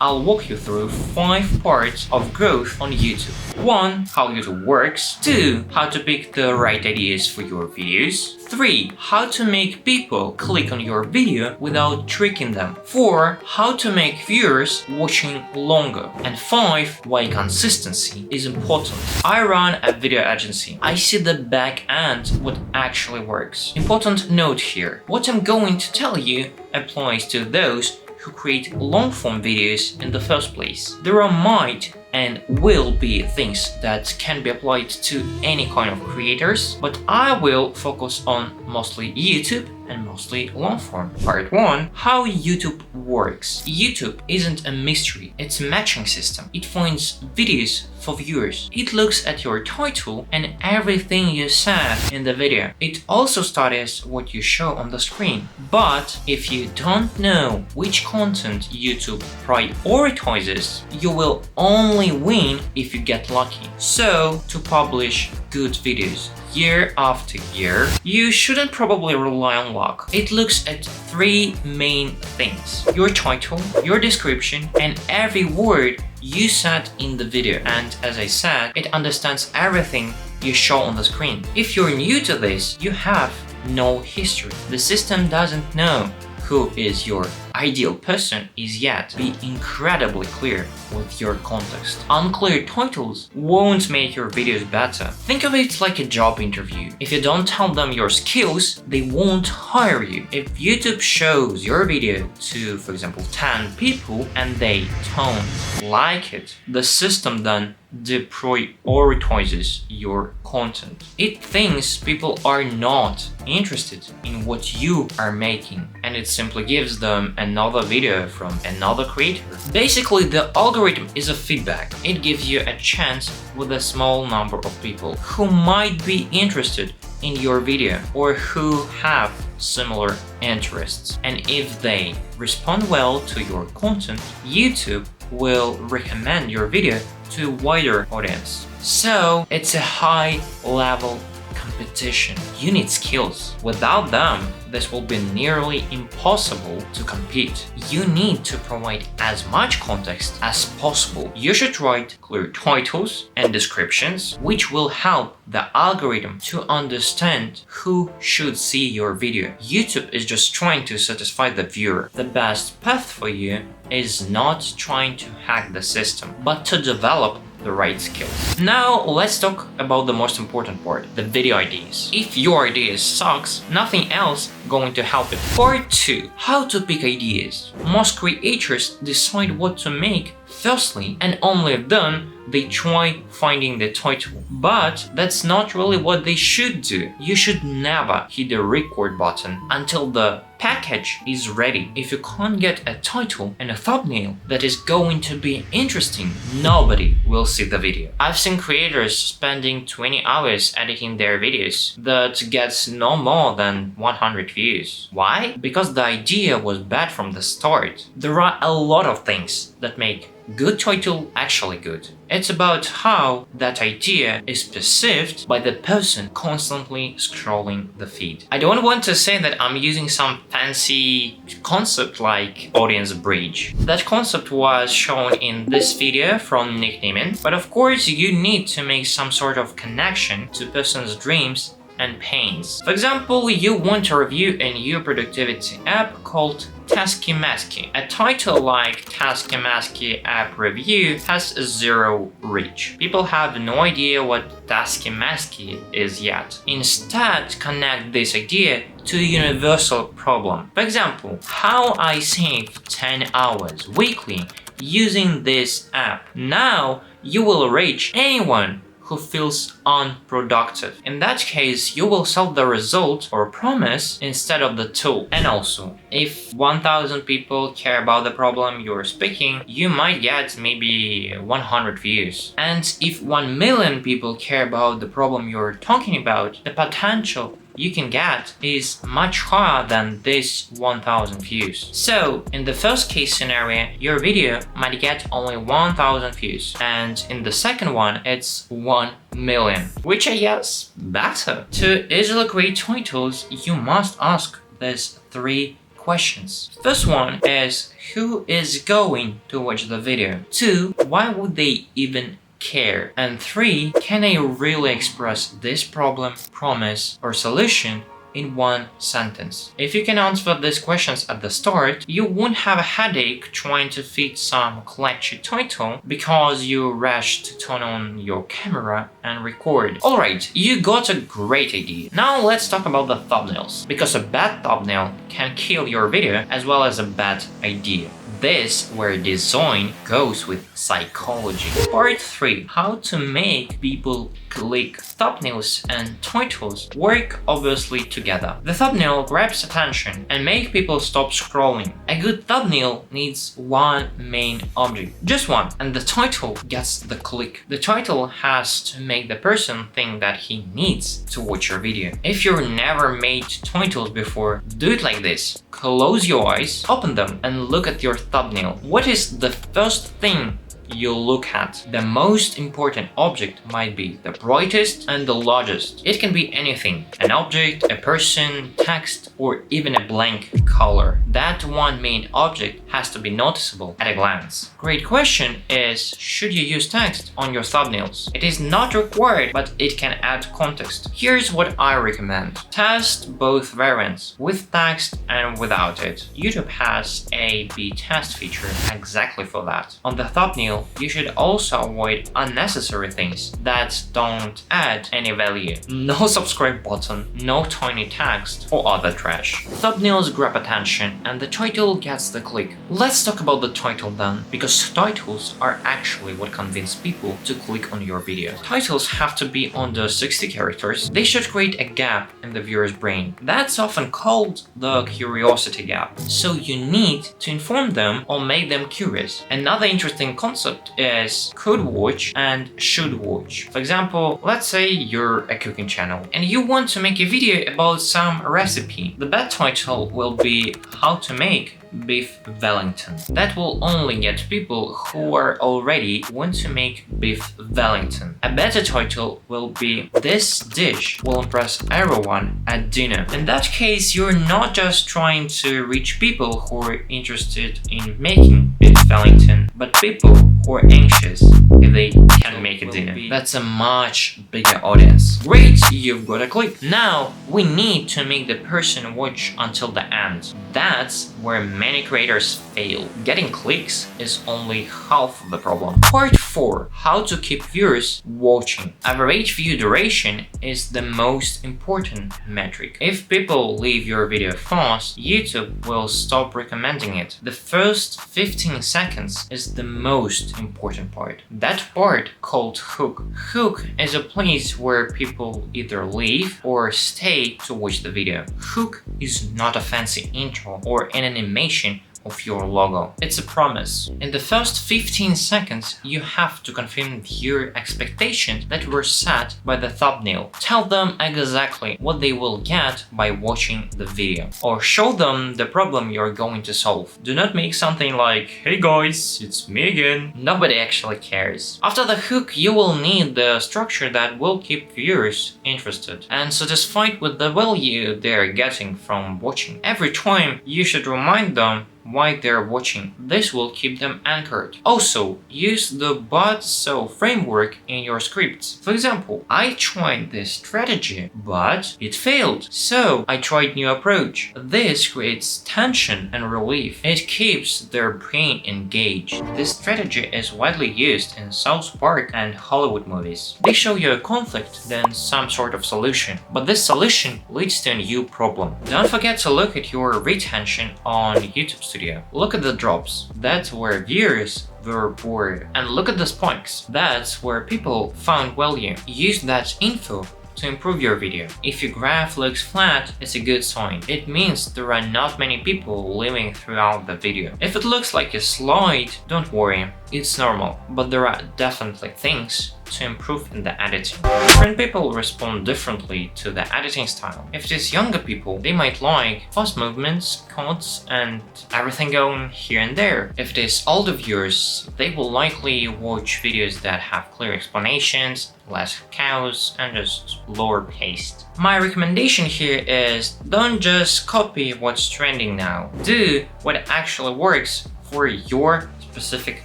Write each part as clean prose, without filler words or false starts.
I'll walk you through 5 parts of growth on YouTube. 1. How YouTube works. 2. How to pick the right ideas for your videos. 3. How to make people click on your video without tricking them. 4. How to make viewers watching longer. And 5. Why consistency is important. I run a video agency. I see the back end, what actually works. Important note here. What I'm going to tell you applies to those who create long-form videos in the first place. There might and will be things that can be applied to any kind of creators, but I will focus on mostly YouTube and mostly long-form. Part 1. How YouTube works. YouTube isn't a mystery, it's a matching system. It finds videos for viewers. It looks at your title and everything you said in the video. It also studies what you show on the screen. But if you don't know which content YouTube prioritizes, you will only win if you get lucky. So, to publish good videos year after year, you shouldn't probably rely on luck. It looks at 3 main things: your title, your description, and every word you said in the video. And as I said, it understands everything you show on the screen. If you're new to this, you have no history. The system doesn't know who is your ideal person is yet. Be incredibly clear with your context. Unclear titles won't make your videos better. Think of it like a job interview. If you don't tell them your skills, they won't hire you. If YouTube shows your video to, for example, 10 people and they don't like it, the system then deprioritizes your content. It thinks people are not interested in what you are making, and it simply gives them another video from another creator. Basically, the algorithm is a feedback. It gives you a chance with a small number of people who might be interested in your video or who have similar interests. And if they respond well to your content, YouTube will recommend your video to a wider audience. So it's a high-level competition. You need skills. Without them, this will be nearly impossible to compete. You need to provide as much context as possible. You should write clear titles and descriptions, which will help the algorithm to understand who should see your video. YouTube is just trying to satisfy the viewer. The best path for you is not trying to hack the system, but to develop the right skills. Now let's talk about the most important part, the video ideas. If your idea sucks, nothing else going to help it. Part 2. How to pick ideas. Most creators decide what to make firstly, and only then they try finding the title. But that's not really what they should do. You should never hit the record button until the package is ready. If you can't get a title and a thumbnail that is going to be interesting, nobody will see the video. I've seen creators spending 20 hours editing their videos that gets no more than 100 views. Why? Because the idea was bad from the start. There are a lot of things that make good title actually good. It's about how that idea is perceived by the person constantly scrolling the feed. I don't want to say that I'm using some fancy concept like audience bridge. That concept was shown in this video from Nick Neiman, but of course you need to make some sort of connection to person's dreams and pains. For example, you want to review a new productivity app called Taskimaski. A title like Taskimaski app review has zero reach. People have no idea what Taskimaski is yet. Instead, connect this idea to a universal problem. For example, how I save 10 hours weekly using this app. Now you will reach anyone who feels unproductive. In that case, you will sell the result or promise instead of the tool. And also, if 1,000 people care about the problem you're speaking, you might get maybe 100 views. And if 1 million people care about the problem you're talking about, the potential you can get is much higher than this 1,000 views. So, in the first case scenario, your video might get only 1,000 views, and in the second one, it's 1 million, which I guess better. To easily create titles, you must ask these 3 questions. questions. First one is, who is going to watch the video? 2, why would they even care? And 3, can I really express this problem, promise, or solution in one sentence? If you can answer these questions at the start, you won't have a headache trying to fit some catchy title because you rushed to turn on your camera and record. Alright, you got a great idea. Now let's talk about the thumbnails, because a bad thumbnail can kill your video as well as a bad idea. This where design goes with psychology. Part 3. How to make people click. Thumbnails and titles work obviously together. The thumbnail grabs attention and makes people stop scrolling. A good thumbnail needs one main object, just one, and the title gets the click. The title has to make the person think that he needs to watch your video. If you've never made titles before, do it like this. Close your eyes, open them, and look at your thumbnail. What is the first thing you look at? The most important object might be the brightest and the largest. It can be anything, an object, a person, text, or even a blank color. That one main object has to be noticeable at a glance. Great question is, should you use text on your thumbnails? It is not required, but it can add context. Here's what I recommend. Test both variants, with text and without it. YouTube has a A/B test feature exactly for that. On the thumbnail, you should also avoid unnecessary things that don't add any value. No subscribe button, no tiny text, or other trash. Thumbnails grab attention and the title gets the click. Let's talk about the title then, because titles are actually what convince people to click on your video. Titles have to be under 60 characters. They should create a gap in the viewer's brain. That's often called the curiosity gap. So you need to inform them or make them curious. Another interesting concept is could watch and should watch. For example, let's say you're a cooking channel and you want to make a video about some recipe. The bad title will be how to make beef Wellington. That will only get people who are already want to make beef Wellington. A better title will be this dish will impress everyone at dinner. In that case, you're not just trying to reach people who are interested in making beef Wellington, but people who are anxious if they can make a dinner. That's a much bigger audience. Great, you've got a click. Now we need to make the person watch until the end. That's where many creators fail. Getting clicks is only half of the problem. Part 4. How to keep viewers watching. Average view duration is the most important metric. If people leave your video fast, YouTube will stop recommending it. The first 15 seconds is the most important part. That part called hook. Hook is a place where people either leave or stay to watch the video. Hook is not a fancy intro or an animation of your logo. It's a promise. In the first 15 seconds, you have to confirm viewer expectations that were set by the thumbnail. Tell them exactly what they will get by watching the video, or show them the problem you're going to solve. Do not make something like, "Hey guys, it's me again." Nobody actually cares. After the hook, you will need the structure that will keep viewers interested and satisfied with the value they're getting from watching. Every time, you should remind them why they're watching. This will keep them anchored. Also, use the but so framework in your scripts. For example, I tried this strategy, but it failed. So I tried new approach. This creates tension and relief. It keeps their brain engaged. This strategy is widely used in South Park and Hollywood movies. They show you a conflict, then some sort of solution. But this solution leads to a new problem. Don't forget to look at your retention on YouTube Studio. Look at the drops. That's where viewers were bored. And look at the spikes. That's where people found value. Use that info to improve your video. If your graph looks flat, it's a good sign. It means there are not many people living throughout the video. If it looks like a slide, don't worry, it's normal. But there are definitely things to improve in the editing. Different people respond differently to the editing style. If it is younger people, they might like fast movements, cuts, and everything going here and there. If it is older viewers, they will likely watch videos that have clear explanations, less chaos, and just lower paced. My recommendation here is don't just copy what's trending now. Do what actually works for your specific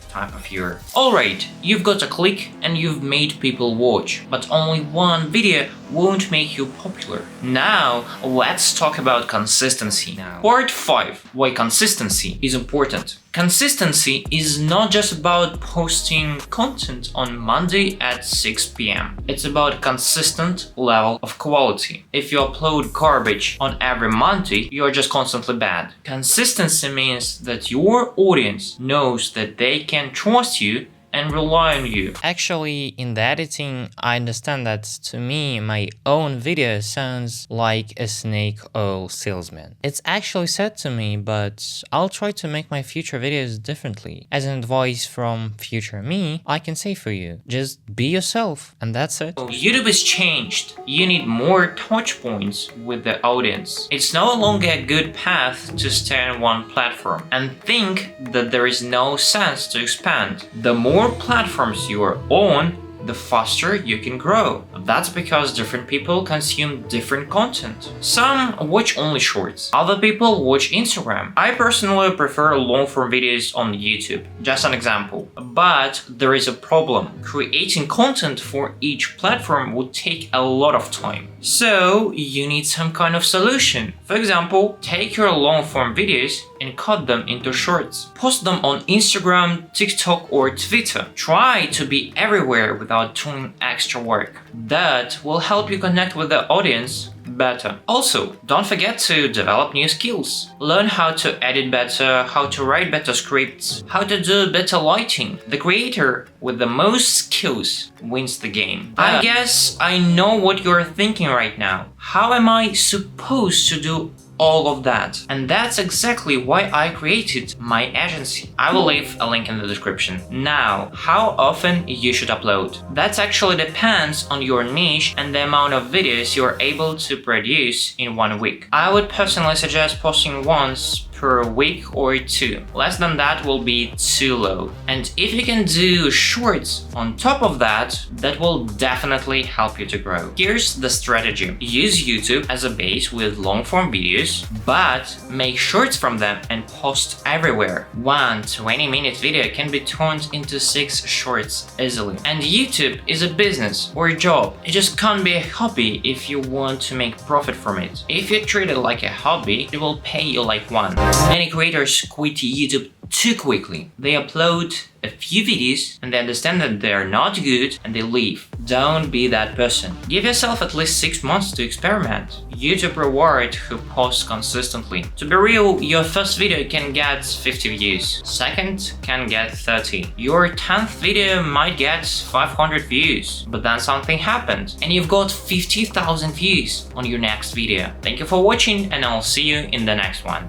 type of viewer. Alright, you've got a click and you've made people watch, but only one video won't make you popular. Now, let's talk about consistency now. Part 5. Why consistency is important. Consistency is not just about posting content on Monday at 6 p.m. It's about a consistent level of quality. If you upload garbage on every Monday, you're just constantly bad. Consistency means that your audience knows that they can trust you and rely on you. Actually, in the editing, I understand that to me, my own video sounds like a snake oil salesman. It's actually sad to me, but I'll try to make my future videos differently. As an advice from future me, I can say for you, just be yourself, and that's it. YouTube has changed. You need more touch points with the audience. It's no longer a good path to stay on one platform and think that there is no sense to expand. The more platforms you are on, the faster you can grow. That's because different people consume different content. Some watch only shorts, other people watch Instagram. I personally prefer long-form videos on YouTube, just an example. But there is a problem. Creating content for each platform would take a lot of time. So you need some kind of solution. For example, take your long-form videos and cut them into shorts. Post them on Instagram, TikTok, or Twitter. Try to be everywhere without doing extra work. That will help you connect with the audience better. Also, don't forget to develop new skills. Learn how to edit better, how to write better scripts, how to do better lighting. The creator with the most skills wins the game. I guess I know what you're thinking right now. How am I supposed to do all of that? And that's exactly why I created my agency. I will leave a link in the description. Now, how often you should upload? That actually depends on your niche and the amount of videos you're able to produce in 1 week. I would personally suggest posting once per week or 2. Less than that will be too low. And if you can do shorts on top of that, that will definitely help you to grow. Here's the strategy. Use YouTube as a base with long-form videos, but make shorts from them and post everywhere. One 20-minute video can be turned into 6 shorts easily. And YouTube is a business or a job. It just can't be a hobby if you want to make profit from it. If you treat it like a hobby, it will pay you like one. Many creators quit YouTube too quickly. They upload a few videos and they understand that they're not good and they leave. Don't be that person. Give yourself at least 6 months to experiment. YouTube reward who posts consistently. To be real, your first video can get 50 views. Second can get 30. Your 10th video might get 500 views. But then something happened and you've got 50,000 views on your next video. Thank you for watching and I'll see you in the next one.